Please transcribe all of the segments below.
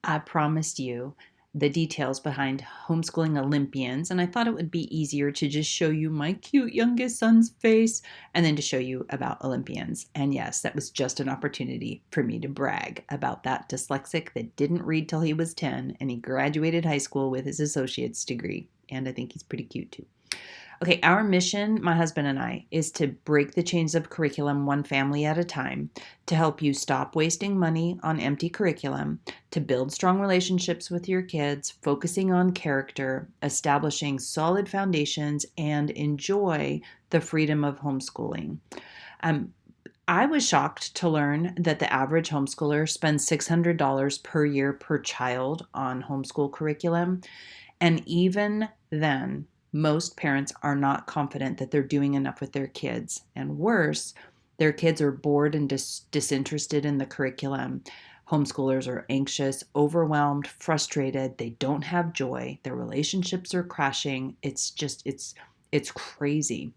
I promised you the details behind Homeschooling Olympians, and I thought it would be easier to just show you my cute youngest son's face and then to show you about Olympians. And yes, that was just an opportunity for me to brag about that dyslexic that didn't read till he was 10 and he graduated high school with his associate's degree. And I think he's pretty cute too. Okay, our mission, my husband and I, is to break the chains of curriculum one family at a time, to help you stop wasting money on empty curriculum, to build strong relationships with your kids, focusing on character, establishing solid foundations, and enjoy the freedom of homeschooling. Um, I was shocked to learn that the average homeschooler spends $600 per year per child on homeschool curriculum. And even then, most parents are not confident that they're doing enough with their kids. And worse, their kids are bored and disinterested in the curriculum. Homeschoolers are anxious, overwhelmed, frustrated. They don't have joy. Their relationships are crashing. It's crazy.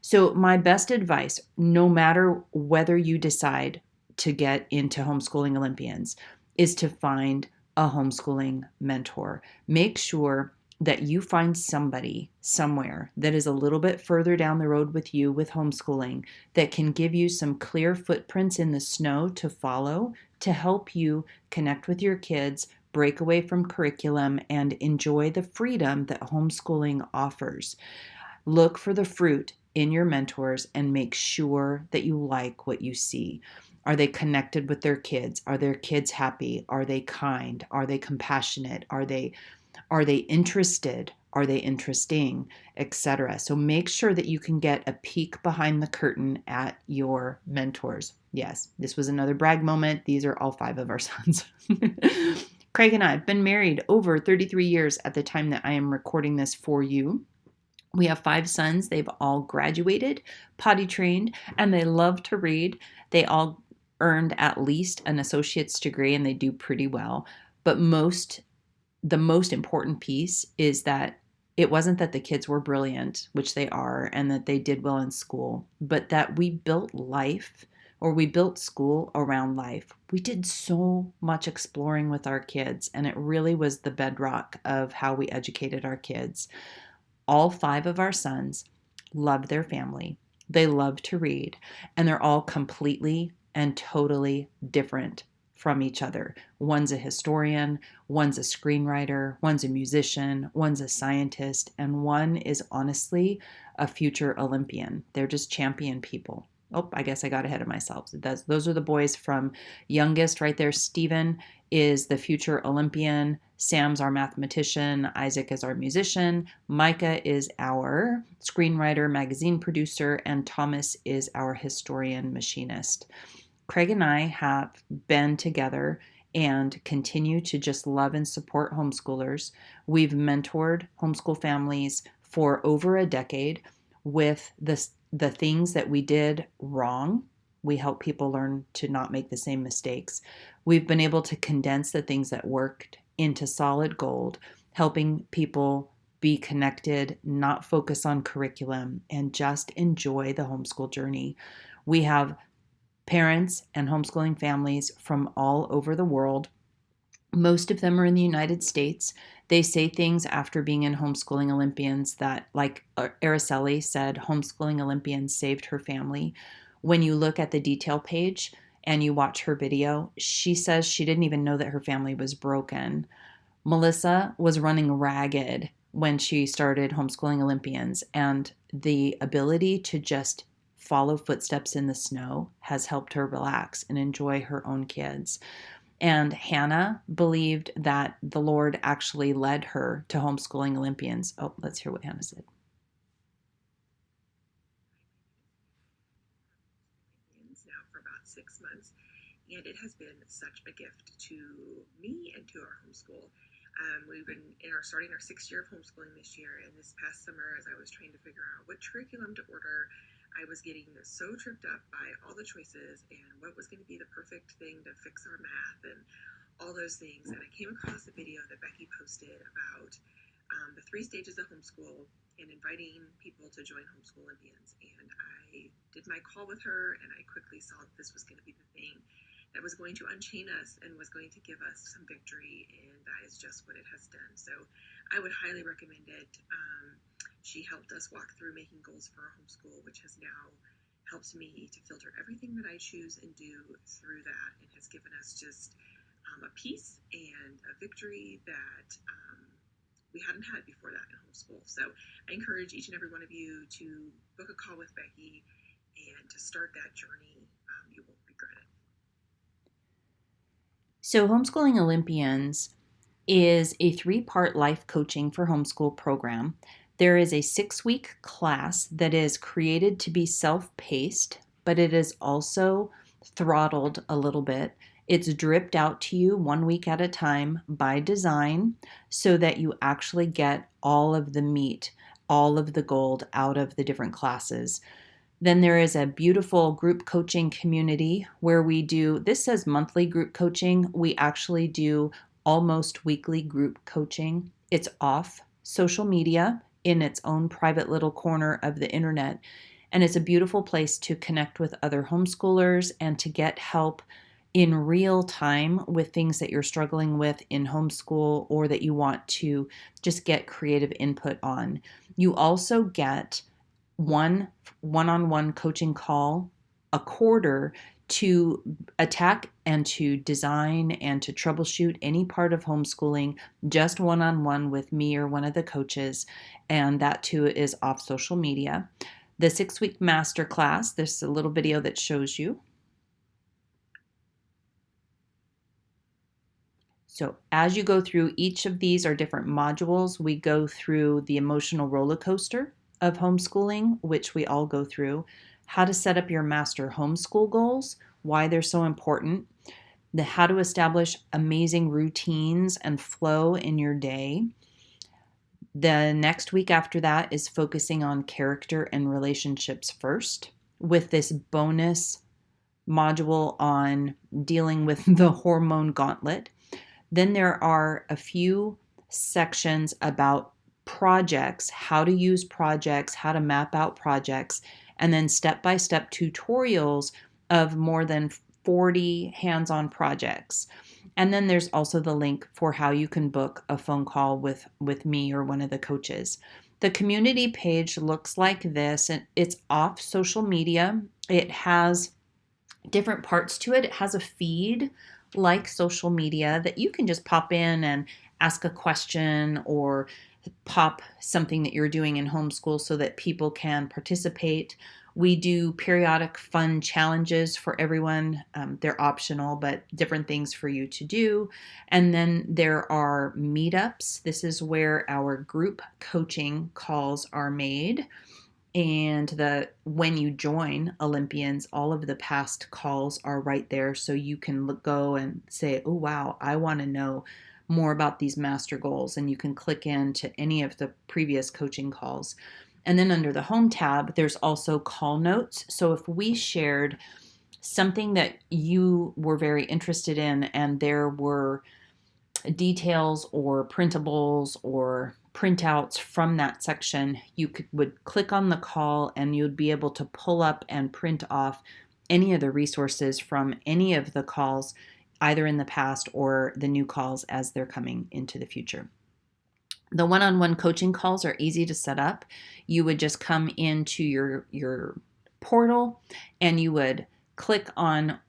So, my best advice, no matter whether you decide to get into Homeschooling Olympians, is to find a homeschooling mentor. Make sure that you find somebody somewhere that is a little bit further down the road with you with homeschooling that can give you some clear footprints in the snow to follow to help you connect with your kids, break away from curriculum, and enjoy the freedom that homeschooling offers. Look for the fruit in your mentors and make sure that you like what you see. Are they connected with their kids? Are their kids happy? Are they kind? Are they compassionate? Are they interested? Are they interesting? Etc. So make sure that you can get a peek behind the curtain at your mentors. Yes, this was another brag moment. These are all five of our sons. Craig and I have been married over 33 years at the time that I am recording this for you. We have five sons. They've all graduated, potty trained, and they love to read. They all earned at least an associate's degree and they do pretty well. But the most important piece is that it wasn't that the kids were brilliant, which they are, and that they did well in school, but that we built life or we built school around life. We did so much exploring with our kids, and it really was the bedrock of how we educated our kids. All five of our sons love their family. They love to read, and they're all completely and totally different from each other. One's a historian, one's a screenwriter, one's a musician, one's a scientist, and one is honestly a future Olympian. They're just champion people. Oh, I guess I got ahead of myself. Those are the boys from youngest right there. Stephen is the future Olympian. Sam's our mathematician. Isaac is our musician. Micah is our screenwriter, magazine producer, and Thomas is our historian machinist. Craig and I have been together and continue to just love and support homeschoolers. We've mentored homeschool families for over a decade with the things that we did wrong. We help people learn to not make the same mistakes. We've been able to condense the things that worked into solid gold, helping people be connected, not focus on curriculum, and just enjoy the homeschool journey. We have parents and homeschooling families from all over the world. Most of them are in the United States. They say things after being in Homeschooling Olympians that, like Araceli said, Homeschooling Olympians saved her family. When you look at the detail page and you watch her video, she says she didn't even know that her family was broken. Melissa was running ragged when she started Homeschooling Olympians, and the ability to just follow footsteps in the snow has helped her relax and enjoy her own kids. And Hannah believed that the Lord actually led her to Homeschooling Olympians. Oh, let's hear what Hannah said. Now for about 6 months, and it has been such a gift to me and to our homeschool. We've been starting our 6th year of homeschooling this year, and this past summer, as I was trying to figure out what curriculum to order, I was getting so tripped up by all the choices and what was going to be the perfect thing to fix our math and all those things. And I came across a video that Becky posted about the 3 stages of homeschool and inviting people to join Homeschool Olympians. And I did my call with her, and I quickly saw that this was going to be the thing that was going to unchain us and was going to give us some victory, and that is just what it has done. So I would highly recommend it. She helped us walk through making goals for our homeschool, which has now helped me to filter everything that I choose and do through that, and has given us just a peace and a victory that we hadn't had before that in homeschool. So I encourage each and every one of you to book a call with Becky and to start that journey. You won't regret it. So, Homeschooling Olympians is a 3-part life coaching for homeschool program. There is a 6-week class that is created to be self-paced, but it is also throttled a little bit. It's dripped out to you 1 week at a time by design so that you actually get all of the meat, all of the gold out of the different classes. Then there is a beautiful group coaching community where we do, this says monthly group coaching. We actually do almost weekly group coaching. It's off social media in its own private little corner of the internet. And it's a beautiful place to connect with other homeschoolers and to get help in real time with things that you're struggling with in homeschool or that you want to just get creative input on. You also get one-on-one coaching call a quarter to attack and to design and to troubleshoot any part of homeschooling, just one-on-one with me or one of the coaches, and that too is off social media. The 6-week masterclass, there's a little video that shows you. So as you go through, each of these are different modules. We go through the emotional roller coaster of homeschooling, which we all go through, how to set up your master homeschool goals, why they're so important, how to establish amazing routines and flow in your day. The next week after that is focusing on character and relationships first, with this bonus module on dealing with the hormone gauntlet. Then there are a few sections about projects, how to use projects, how to map out projects, and then step-by-step tutorials of more than 40 hands-on projects. And then there's also the link for how you can book a phone call with me or one of the coaches. The community page looks like this, and it's off social media. It has different parts to it. It has a feed like social media that you can just pop in and ask a question or pop something that you're doing in homeschool so that people can participate. We do periodic fun challenges for everyone. They're optional, but different things for you to do. And then there are meetups. This is where our group coaching calls are made. And when you join Olympians, all of the past calls are right there, so you can go and say, oh wow, I want to know more about these master goals, and you can click into any of the previous coaching calls. And then under the home tab, there's also call notes. So if we shared something that you were very interested in and there were details or printables or printouts from that section, you would click on the call and you'd be able to pull up and print off any of the resources from any of the calls, either in the past or the new calls as they're coming into the future. The one-on-one coaching calls are easy to set up. You would just come into your portal and you would click on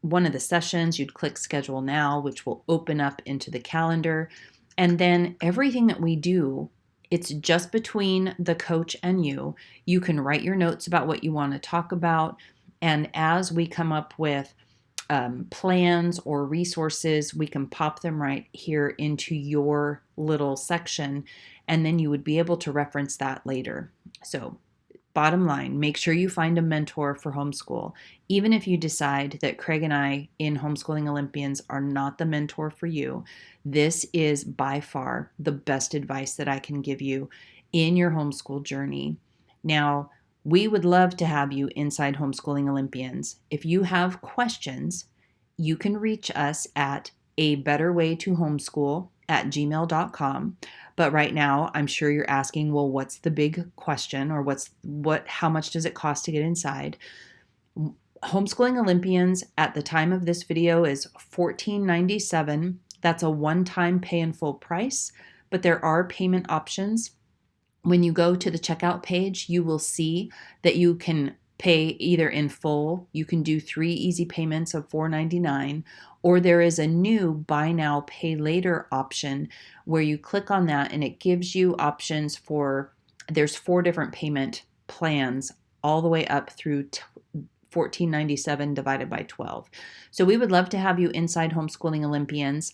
one of the sessions, you'd click schedule now, which will open up into the calendar. And then everything that we do, it's just between the coach and you. You can write your notes about what you want to talk about. And as we come up with plans or resources, we can pop them right here into your little section. And then you would be able to reference that later. So bottom line, make sure you find a mentor for homeschool. Even if you decide that Craig and I in Homeschooling Olympians are not the mentor for you, this is by far the best advice that I can give you in your homeschool journey. Now, we would love to have you inside Homeschooling Olympians. If you have questions, you can reach us at abetterwaytohomeschool@gmail.com. But right now, I'm sure you're asking, well, what's the big question, or how much does it cost to get inside? Homeschooling Olympians at the time of this video is $14.97. That's a one-time pay in full price, but there are payment options. When you go to the checkout page, you will see that you can pay either in full. You can do 3 easy payments of $4.99, or there is a new buy now, pay later option where you click on that and it gives you options for, there's 4 different payment plans all the way up through $14.97 divided by 12. So we would love to have you inside Homeschooling Olympians.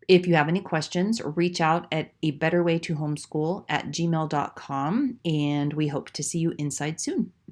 If you have any questions, reach out at abetterwaytohomeschool@gmail.com, and we hope to see you inside soon.